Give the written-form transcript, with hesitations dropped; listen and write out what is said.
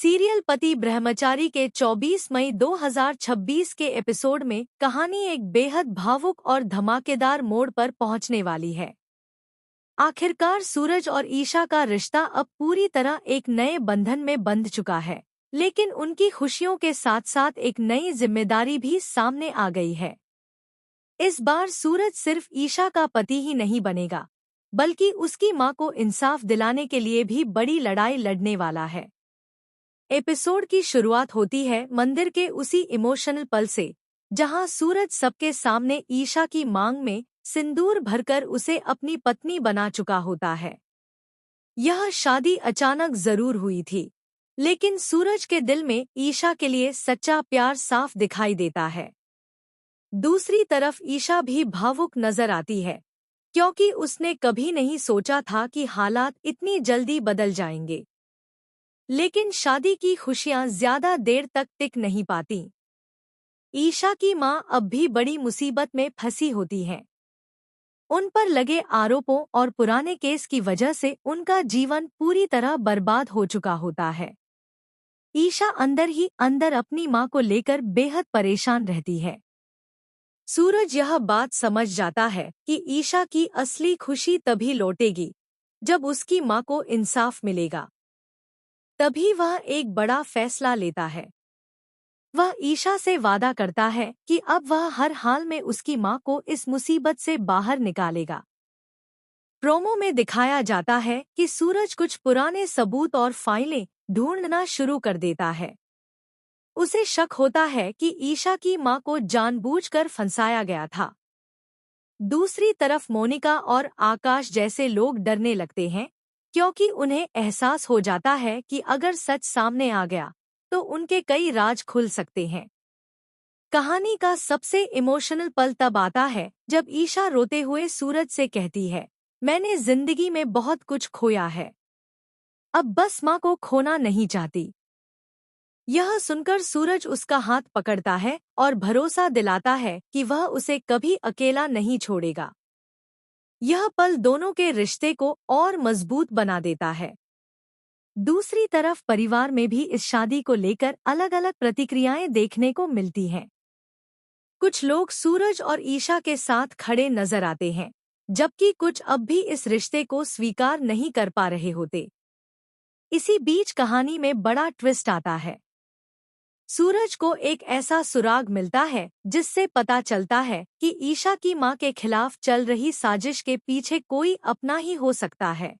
Serial पति ब्रह्मचारी के 24 मई 2026 के एपिसोड में कहानी एक बेहद भावुक और धमाकेदार मोड़ पर पहुंचने वाली है। आखिरकार सूरज और ईशा का रिश्ता अब पूरी तरह एक नए बंधन में बंध चुका है, लेकिन उनकी खुशियों के साथ साथ एक नई जिम्मेदारी भी सामने आ गई है। इस बार सूरज सिर्फ ईशा का पति ही नहीं बनेगा, बल्कि उसकी मां को इंसाफ दिलाने के लिए भी बड़ी लड़ाई लड़ने वाला है। एपिसोड की शुरुआत होती है मंदिर के उसी इमोशनल पल से, जहां सूरज सबके सामने ईशा की मांग में सिंदूर भरकर उसे अपनी पत्नी बना चुका होता है। यह शादी अचानक जरूर हुई थी, लेकिन सूरज के दिल में ईशा के लिए सच्चा प्यार साफ दिखाई देता है। दूसरी तरफ ईशा भी भावुक नजर आती है, क्योंकि उसने कभी नहीं सोचा था कि हालात इतनी जल्दी बदल जाएंगे। लेकिन शादी की खुशियां ज्यादा देर तक टिक नहीं पाती। ईशा की मां अब भी बड़ी मुसीबत में फंसी होती हैं। उन पर लगे आरोपों और पुराने केस की वजह से उनका जीवन पूरी तरह बर्बाद हो चुका होता है। ईशा अंदर ही अंदर अपनी मां को लेकर बेहद परेशान रहती है। सूरज यह बात समझ जाता है कि ईशा की असली खुशी तभी लौटेगी जब उसकी मां को इंसाफ मिलेगा। तभी वह एक बड़ा फैसला लेता है। वह ईशा से वादा करता है कि अब वह हर हाल में उसकी मां को इस मुसीबत से बाहर निकालेगा। प्रोमो में दिखाया जाता है कि सूरज कुछ पुराने सबूत और फाइलें ढूंढना शुरू कर देता है। उसे शक होता है कि ईशा की मां को जानबूझकर फंसाया गया था। दूसरी तरफ मोनिका और आकाश जैसे लोग डरने लगते हैं, क्योंकि उन्हें एहसास हो जाता है कि अगर सच सामने आ गया तो उनके कई राज खुल सकते हैं। कहानी का सबसे इमोशनल पल तब आता है जब ईशा रोते हुए सूरज से कहती है, मैंने जिंदगी में बहुत कुछ खोया है, अब बस मां को खोना नहीं चाहती। यह सुनकर सूरज उसका हाथ पकड़ता है और भरोसा दिलाता है कि वह उसे कभी अकेला नहीं छोड़ेगा। यह पल दोनों के रिश्ते को और मजबूत बना देता है। दूसरी तरफ परिवार में भी इस शादी को लेकर अलग अलग प्रतिक्रियाएं देखने को मिलती हैं। कुछ लोग सूरज और ईशा के साथ खड़े नजर आते हैं, जबकि कुछ अब भी इस रिश्ते को स्वीकार नहीं कर पा रहे होते। इसी बीच कहानी में बड़ा ट्विस्ट आता है। सूरज को एक ऐसा सुराग मिलता है जिससे पता चलता है कि ईशा की मां के खिलाफ चल रही साजिश के पीछे कोई अपना ही हो सकता है।